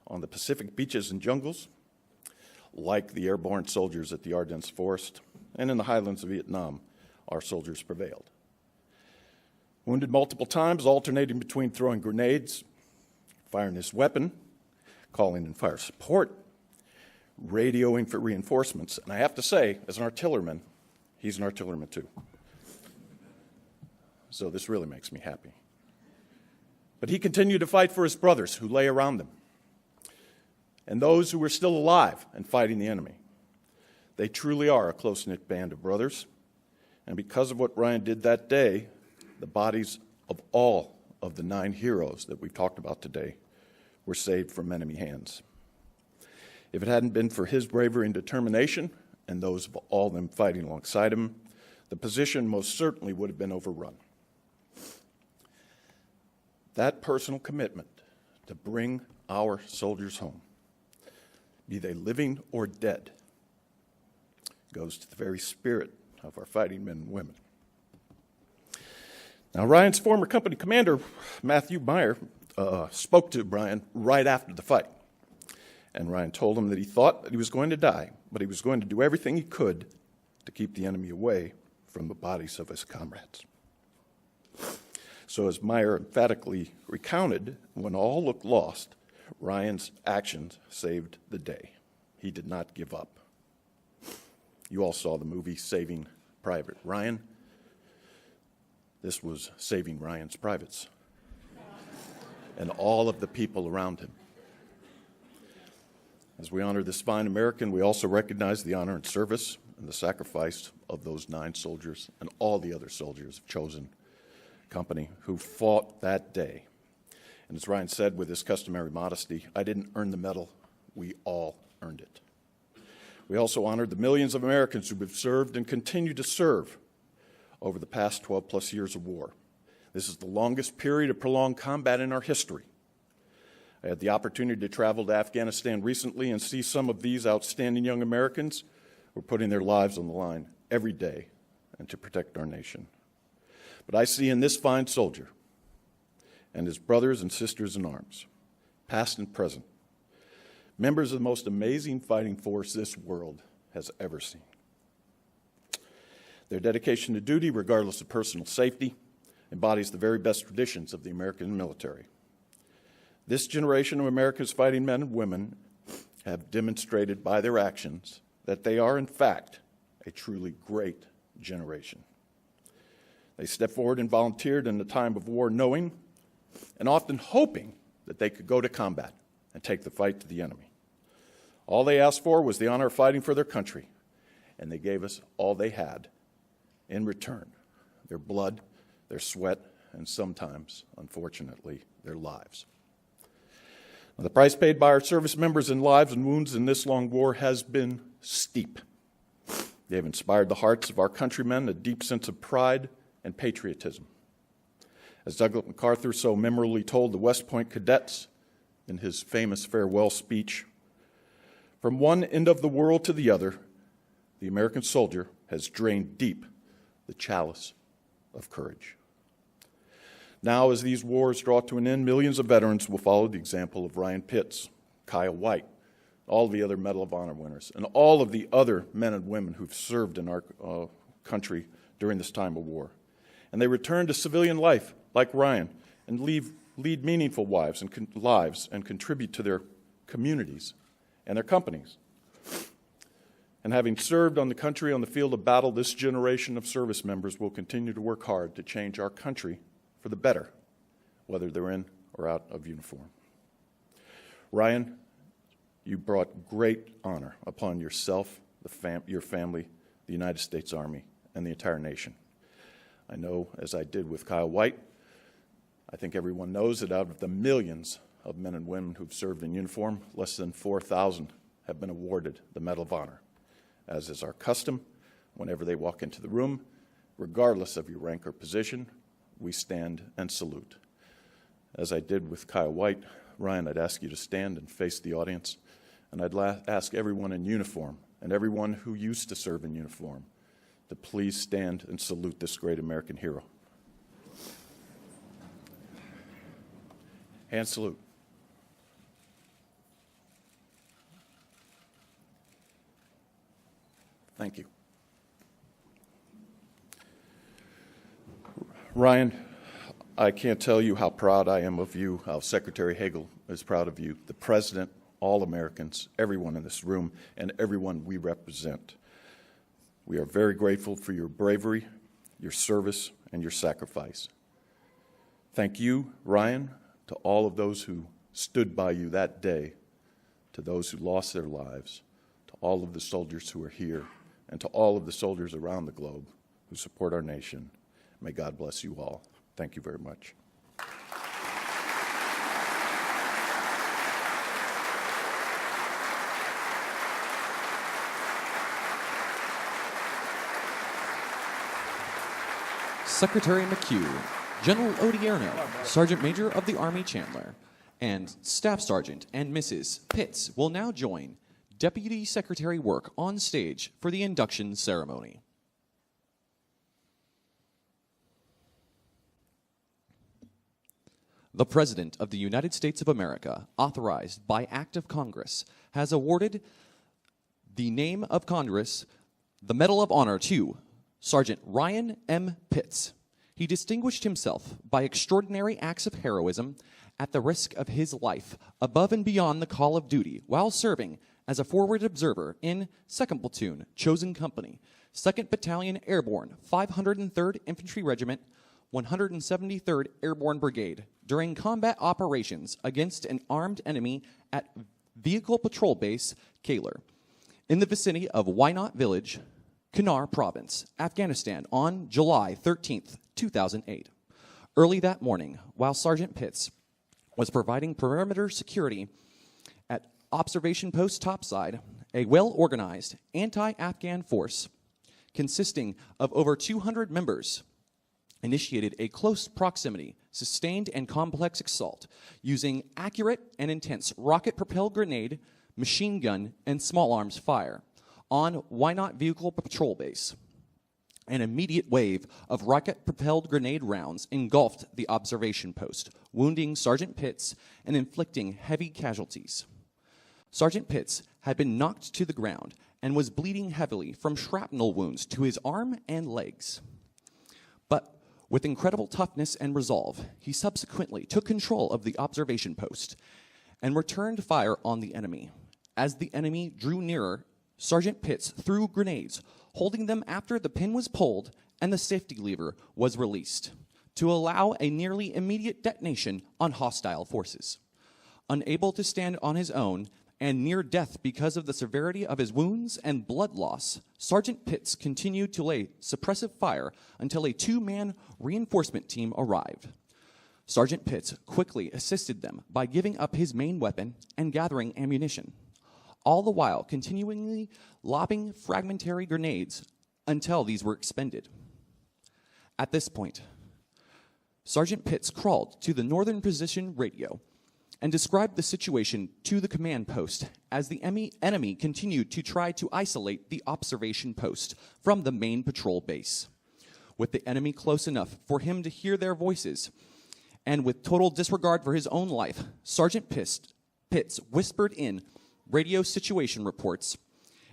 on the Pacific beaches and jungles, like the airborne soldiers at the Ardennes Forest, and in the highlands of Vietnam, our soldiers prevailed. Wounded multiple times, alternating between throwing grenades, firing his weapon, calling in fire support, radioing for reinforcements. And I have to say, as an artilleryman, he's an artilleryman too. So this really makes me happy. But he continued to fight for his brothers who lay around them and those who were still alive and fighting the enemy. They truly are a close-knit band of brothers. And because of what Ryan did that day, the bodies of all of the 9 heroes that we've talked about today were saved from enemy hands. If it hadn't been for his bravery and determination, and those of all of them fighting alongside him, the position most certainly would have been overrun. That personal commitment to bring our soldiers home be they living or dead. Goes to the very spirit of our fighting men and women. Now, Ryan's former company commander, Matthew Meyer, spoke to Ryan right after the fight. And Ryan told him that he thought that he was going to die, but he was going to do everything he could to keep the enemy away from the bodies of his comrades. So as Meyer emphatically recounted, when all looked lost, Ryan's actions saved the day. He did not give up. You all saw the movie Saving Private Ryan. This was Saving Ryan's Privates and all of the people around him. As we honor this fine American, we also recognize the honor and service and the sacrifice of those 9 soldiers and all the other soldiers of chosen company who fought that day. And as Ryan said with his customary modesty, I didn't earn the medal, we all earned it. We also honored the millions of Americans who have served and continue to serve over the past 12 plus years of war. This is the longest period of prolonged combat in our history. I had the opportunity to travel to Afghanistan recently and see some of these outstanding young Americans who are putting their lives on the line every day and to protect our nation. But I see in this fine soldier and his brothers and sisters in arms, past and present, members of the most amazing fighting force this world has ever seen. Their dedication to duty, regardless of personal safety, embodies the very best traditions of the American military. This generation of America's fighting men and women have demonstrated by their actions that they are, in fact, a truly great generation. They stepped forward and volunteered in the time of war knowing and often hoping that they could go to combat and take the fight to the enemy. All they asked for was the honor of fighting for their country, and they gave us all they had in return: their blood, their sweat, and sometimes, unfortunately, their lives. Now, the price paid by our service members in lives and wounds in this long war has been steep. They have inspired the hearts of our countrymen a deep sense of pride and patriotism. As Douglas MacArthur so memorably told the West Point cadets in his famous farewell speech, from one end of the world to the other, the American soldier has drained deep the chalice of courage. Now, as these wars draw to an end, millions of veterans will follow the example of Ryan Pitts, Kyle White, all the other Medal of Honor winners, and all of the other men and women who've served in our country during this time of war. And they return to civilian life like Ryan and lead meaningful lives and contribute to their communities and their companies. And having served on the country on the field of battle, this generation of service members will continue to work hard to change our country for the better, whether they're in or out of uniform. Ryan, you brought great honor upon yourself, your family, the United States Army, and the entire nation. I know, as I did with Kyle White, I think everyone knows that out of the millions of men and women who've served in uniform, less than 4,000 have been awarded the Medal of Honor, as is our custom. Whenever they walk into the room, regardless of your rank or position, we stand and salute. As I did with Kyle White, Ryan, I'd ask you to stand and face the audience, and I'd ask everyone in uniform and everyone who used to serve in uniform to please stand and salute this great American hero. Hand salute. Thank you. Ryan, I can't tell you how proud I am of you, how Secretary Hagel is proud of you, the President, all Americans, everyone in this room, and everyone we represent. We are very grateful for your bravery, your service, and your sacrifice. Thank you, Ryan, to all of those who stood by you that day, to those who lost their lives, to all of the soldiers who are here, and to all of the soldiers around the globe who support our nation. May God bless you all. Thank you very much. Secretary McHugh, General Odierno, Sergeant Major of the Army Chandler, and Staff Sergeant and Mrs. Pitts will now join Deputy Secretary Work on stage for the induction ceremony. The President of the United States of America, authorized by Act of Congress, has awarded the name of Congress the Medal of Honor to Sergeant Ryan M. Pitts. He distinguished himself by extraordinary acts of heroism at the risk of his life, above and beyond the call of duty, while serving as a forward observer in 2nd Platoon, Chosen Company, 2nd Battalion Airborne, 503rd Infantry Regiment, 173rd Airborne Brigade, during combat operations against an armed enemy at Vehicle Patrol Base, Kaler, in the vicinity of Wynot Village, Kunar Province, Afghanistan, on July 13th, 2008. Early that morning, while Sergeant Pitts was providing perimeter security at Observation Post Topside, a well-organized anti-Afghan force consisting of over 200 members initiated a close proximity, sustained and complex assault using accurate and intense rocket-propelled grenade, machine gun, and small arms fire on Wynot Vehicle Patrol Base. An immediate wave of rocket-propelled grenade rounds engulfed the observation post, wounding Sergeant Pitts and inflicting heavy casualties. Sergeant Pitts had been knocked to the ground and was bleeding heavily from shrapnel wounds to his arm and legs. But with incredible toughness and resolve, he subsequently took control of the observation post and returned fire on the enemy. As the enemy drew nearer, Sergeant Pitts threw grenades, holding them after the pin was pulled and the safety lever was released to allow a nearly immediate detonation on hostile forces. Unable to stand on his own and near death because of the severity of his wounds and blood loss, Sergeant Pitts continued to lay suppressive fire until a two-man reinforcement team arrived. Sergeant Pitts quickly assisted them by giving up his main weapon and gathering ammunition, all the while continually lobbing fragmentary grenades until these were expended. At this point, Sergeant Pitts crawled to the northern position radio and described the situation to the command post as the enemy continued to try to isolate the observation post from the main patrol base. With the enemy close enough for him to hear their voices, and with total disregard for his own life, Sergeant Pitts whispered in radio situation reports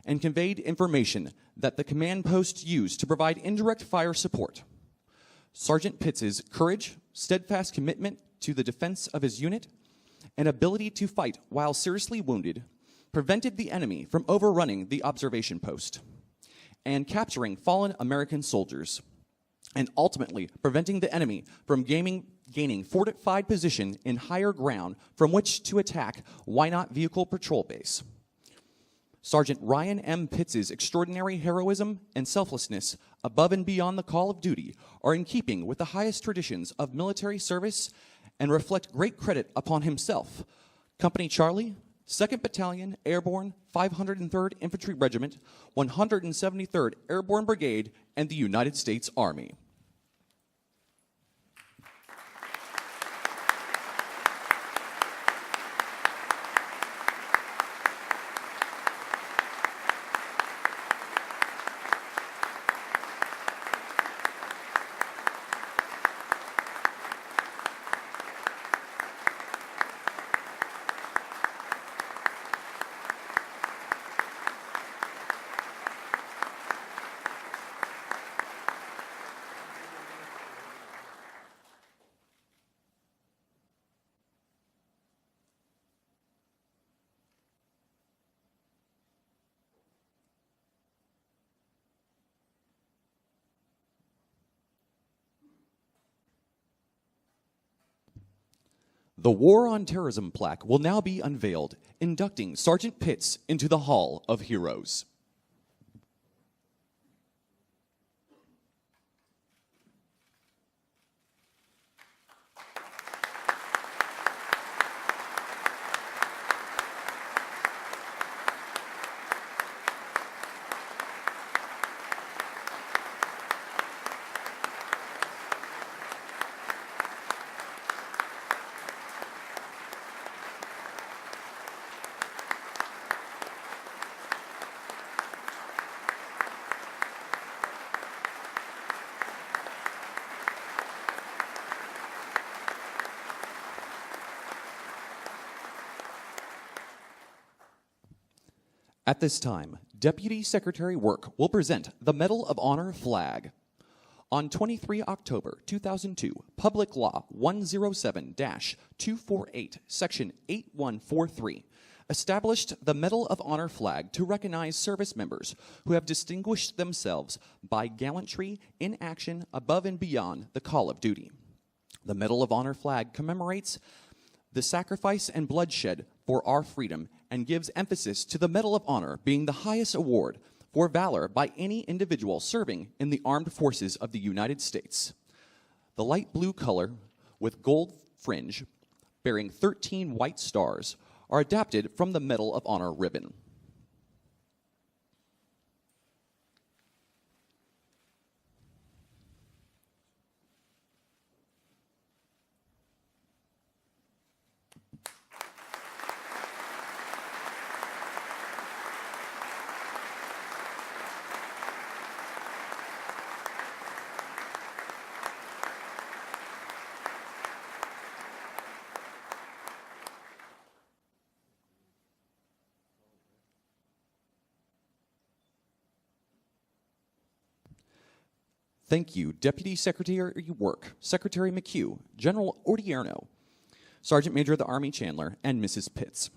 and conveyed information that the command post used to provide indirect fire support. Sergeant Pitts's courage, steadfast commitment to the defense of his unit, and ability to fight while seriously wounded prevented the enemy from overrunning the observation post and capturing fallen American soldiers, and ultimately preventing the enemy from gaining fortified position in higher ground from which to attack Wynot Vehicle Patrol Base. Sergeant Ryan M. Pitts' extraordinary heroism and selflessness above and beyond the call of duty are in keeping with the highest traditions of military service and reflect great credit upon himself, Company Charlie, 2nd Battalion Airborne, 503rd Infantry Regiment, 173rd Airborne Brigade, and the United States Army. The War on Terrorism plaque will now be unveiled, inducting Sergeant Pitts into the Hall of Heroes. At this time, Deputy Secretary Work will present the Medal of Honor flag. On 23 October 2002, Public Law 107-248, Section 8143, established the Medal of Honor flag to recognize service members who have distinguished themselves by gallantry in action above and beyond the call of duty. The Medal of Honor flag commemorates the sacrifice and bloodshed for our freedom and gives emphasis to the Medal of Honor being the highest award for valor by any individual serving in the armed forces of the United States. The light blue color with gold fringe bearing 13 white stars are adapted from the Medal of Honor ribbon. Thank you, Deputy Secretary Work, Secretary McHugh, General Odierno, Sergeant Major of the Army Chandler, and Mrs. Pitts.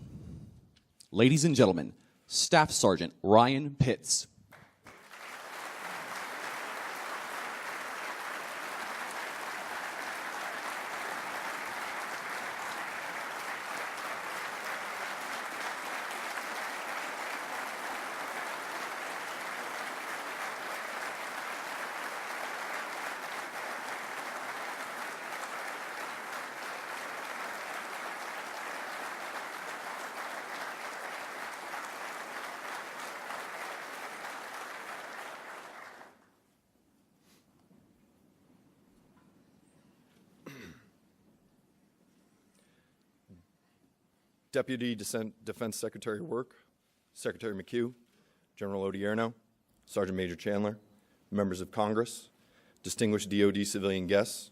Ladies and gentlemen, Staff Sergeant Ryan Pitts. Deputy Defense Secretary Work, Secretary McHugh, General Odierno, Sergeant Major Chandler, members of Congress, distinguished DoD civilian guests,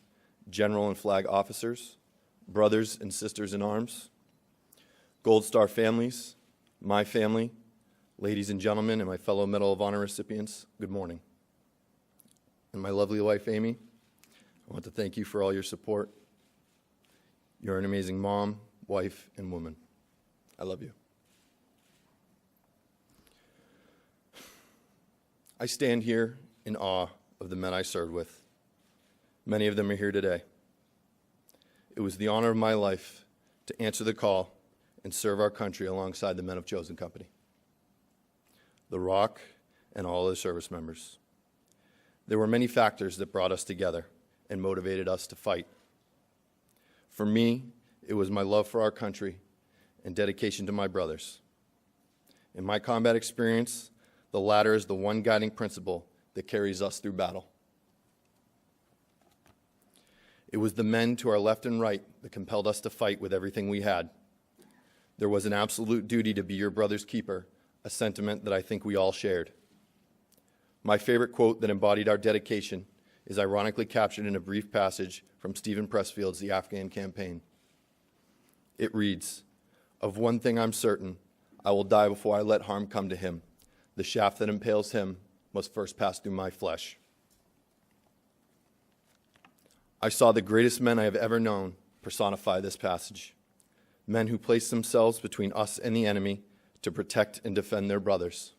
general and flag officers, brothers and sisters in arms, Gold Star families, my family, ladies and gentlemen, and my fellow Medal of Honor recipients, good morning. And my lovely wife, Amy, I want to thank you for all your support. You're an amazing mom, wife, and woman. I love you. I stand here in awe of the men I served with. Many of them are here today. It was the honor of my life to answer the call and serve our country alongside the men of Chosen Company, the Rock, and all other service members. There were many factors that brought us together and motivated us to fight. For me, it was my love for our country and dedication to my brothers. In my combat experience, the latter is the one guiding principle that carries us through battle. It was the men to our left and right that compelled us to fight with everything we had. There was an absolute duty to be your brother's keeper, a sentiment that I think we all shared. My favorite quote that embodied our dedication is ironically captured in a brief passage from Stephen Pressfield's The Afghan Campaign. It reads, "Of one thing I'm certain, I will die before I let harm come to him. The shaft that impales him must first pass through my flesh." I saw the greatest men I have ever known personify this passage. Men who placed themselves between us and the enemy to protect and defend their brothers.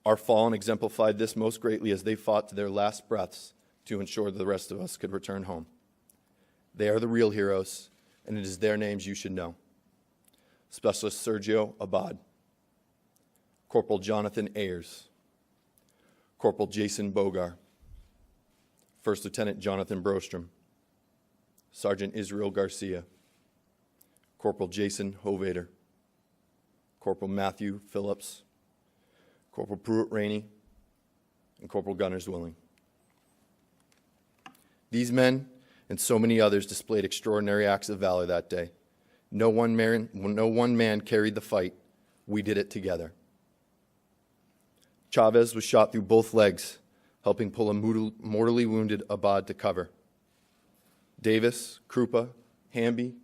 Our fallen exemplified this most greatly as they fought to their last breaths to ensure the rest of us could return home. They are the real heroes, and it is their names you should know. Specialist Sergio Abad, Corporal Jonathan Ayers, Corporal Jason Bogar, First Lieutenant Jonathan Brostrom, Sergeant Israel Garcia, Corporal Jason Hovader, Corporal Matthew Phillips, Corporal Pruitt Rainey, and Corporal Gunners Willing. These men and so many others displayed extraordinary acts of valor that day. No one man carried the fight. We did it together. Chavez was shot through both legs, helping pull a mortally wounded Abad to cover. Davis, Krupa, Hamby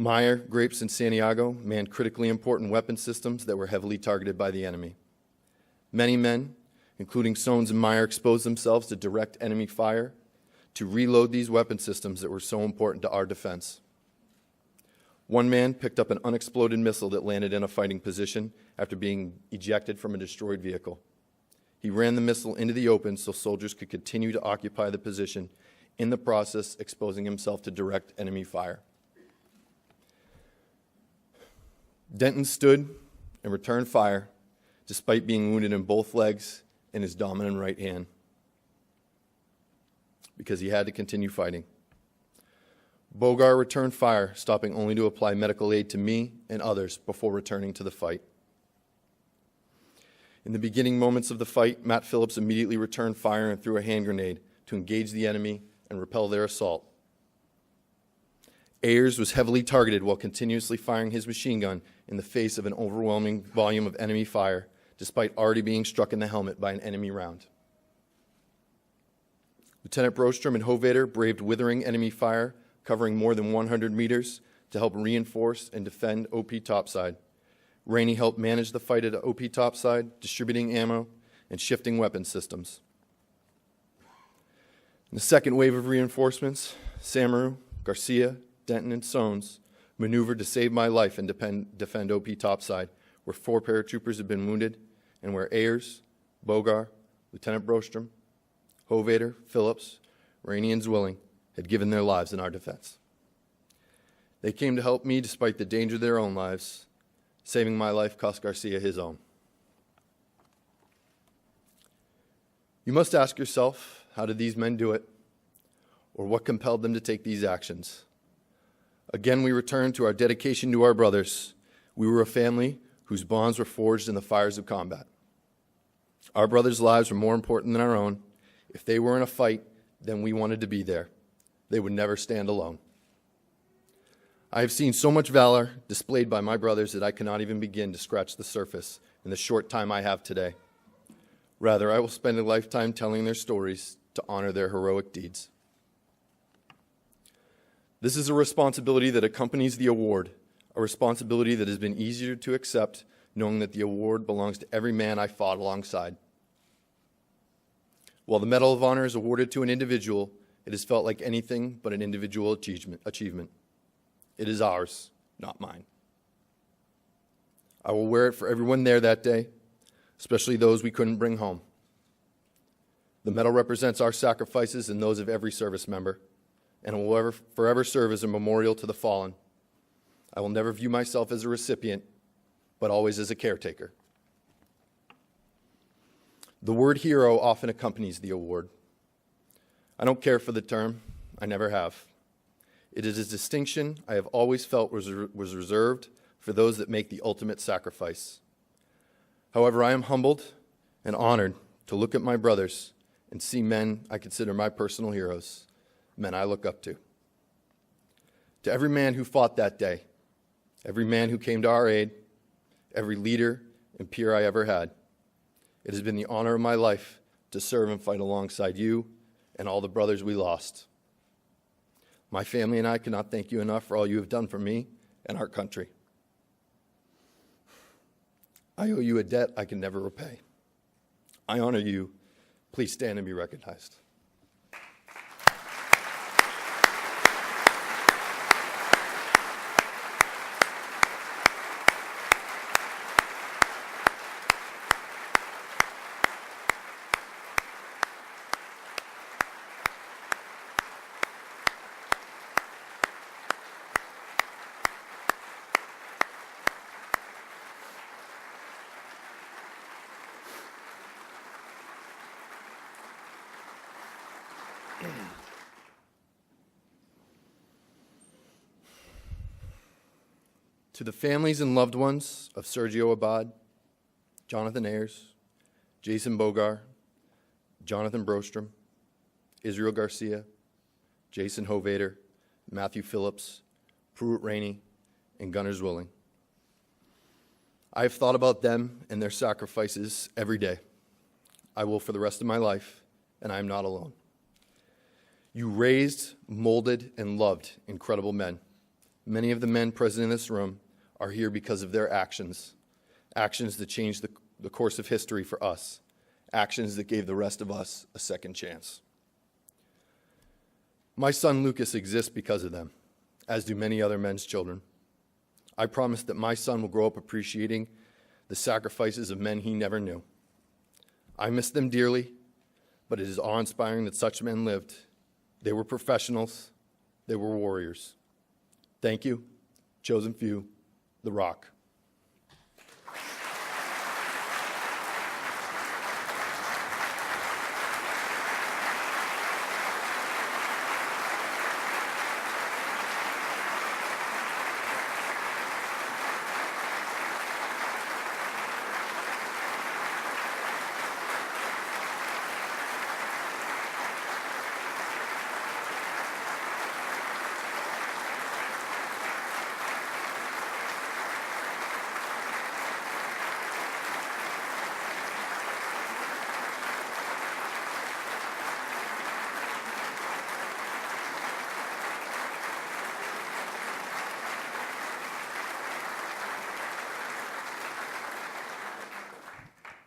Meyer, Grapes, and Santiago manned critically important weapon systems that were heavily targeted by the enemy. Many men, including Soanes and Meyer, exposed themselves to direct enemy fire to reload these weapon systems that were so important to our defense. One man picked up an unexploded missile that landed in a fighting position after being ejected from a destroyed vehicle. He ran the missile into the open so soldiers could continue to occupy the position, in the process exposing himself to direct enemy fire. Denton stood and returned fire despite being wounded in both legs and his dominant right hand because he had to continue fighting. Bogar returned fire, stopping only to apply medical aid to me and others before returning to the fight. In the beginning moments of the fight, Matt Phillips immediately returned fire and threw a hand grenade to engage the enemy and repel their assault. Ayers was heavily targeted while continuously firing his machine gun in the face of an overwhelming volume of enemy fire, despite already being struck in the helmet by an enemy round. Lieutenant Brostrom and Hovader braved withering enemy fire, covering more than 100 meters to help reinforce and defend OP topside. Rainey helped manage the fight at OP topside, distributing ammo and shifting weapon systems. In the second wave of reinforcements, Samaru, Garcia, Denton, and Soanes maneuvered to save my life and defend OP topside, where 4 paratroopers had been wounded and where Ayers, Bogar, Lieutenant Brostrom, Hovader, Phillips, Rainey, and Zwilling had given their lives in our defense. They came to help me despite the danger of their own lives. Saving my life cost Garcia his own. You must ask yourself, how did these men do it? Or what compelled them to take these actions? Again, we return to our dedication to our brothers. We were a family whose bonds were forged in the fires of combat. Our brothers' lives were more important than our own. If they were in a fight, then we wanted to be there. They would never stand alone. I have seen so much valor displayed by my brothers that I cannot even begin to scratch the surface in the short time I have today. Rather, I will spend a lifetime telling their stories to honor their heroic deeds. This is a responsibility that accompanies the award, a responsibility that has been easier to accept, knowing that the award belongs to every man I fought alongside. While the Medal of Honor is awarded to an individual, it has felt like anything but an individual achievement. It is ours, not mine. I will wear it for everyone there that day, especially those we couldn't bring home. The medal represents our sacrifices and those of every service member, and it will forever serve as a memorial to the fallen. I will never view myself as a recipient, but always as a caretaker. The word hero often accompanies the award. I don't care for the term. I never have. It is a distinction I have always felt was reserved for those that make the ultimate sacrifice. However, I am humbled and honored to look at my brothers and see men I consider my personal heroes, men I look up to. To every man who fought that day, every man who came to our aid, every leader and peer I ever had, it has been the honor of my life to serve and fight alongside you and all the brothers we lost. My family and I cannot thank you enough for all you have done for me and our country. I owe you a debt I can never repay. I honor you. Please stand and be recognized. To the families and loved ones of Sergio Abad, Jonathan Ayers, Jason Bogar, Jonathan Brostrom, Israel Garcia, Jason Hovader, Matthew Phillips, Pruitt Rainey, and Gunnar Zwilling. I have thought about them and their sacrifices every day. I will for the rest of my life, and I am not alone. You raised, molded, and loved incredible men, Many of the men present in this room are here because of their actions, actions that changed the course of history for us, actions that gave the rest of us a second chance. My son Lucas exists because of them, as do many other men's children. I promise that my son will grow up appreciating the sacrifices of men he never knew. I miss them dearly, but it is awe-inspiring that such men lived. They were professionals. They were warriors. Thank you, chosen few, The Rock.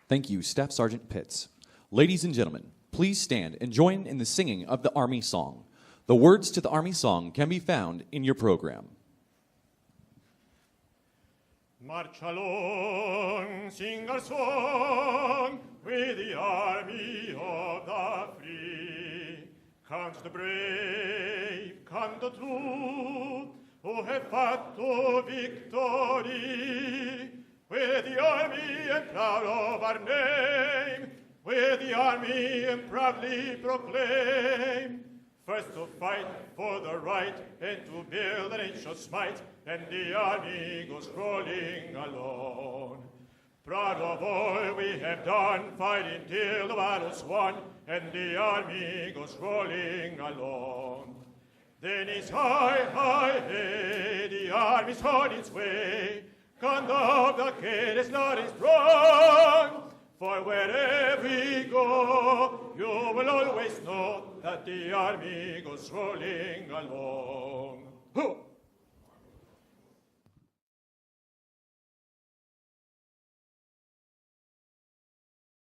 Thank you, Staff Sergeant Pitts. Ladies and gentlemen, please stand and join in the singing of the Army Song. The words to the Army Song can be found in your program. March along, sing our song with the army of the free. Count the brave, count the true, who have fought to victory. With the army and proud of our name, with the army and proudly proclaim. First to fight for the right and to build an nation's might, and the army goes crawling along. Proud of all we have done, fighting till the battle's won, and the army goes rolling along. Then it's high, high, hey, the army's on its way. Gun of the kid is not as strong, for wherever we go, you will always know that the army goes rolling along.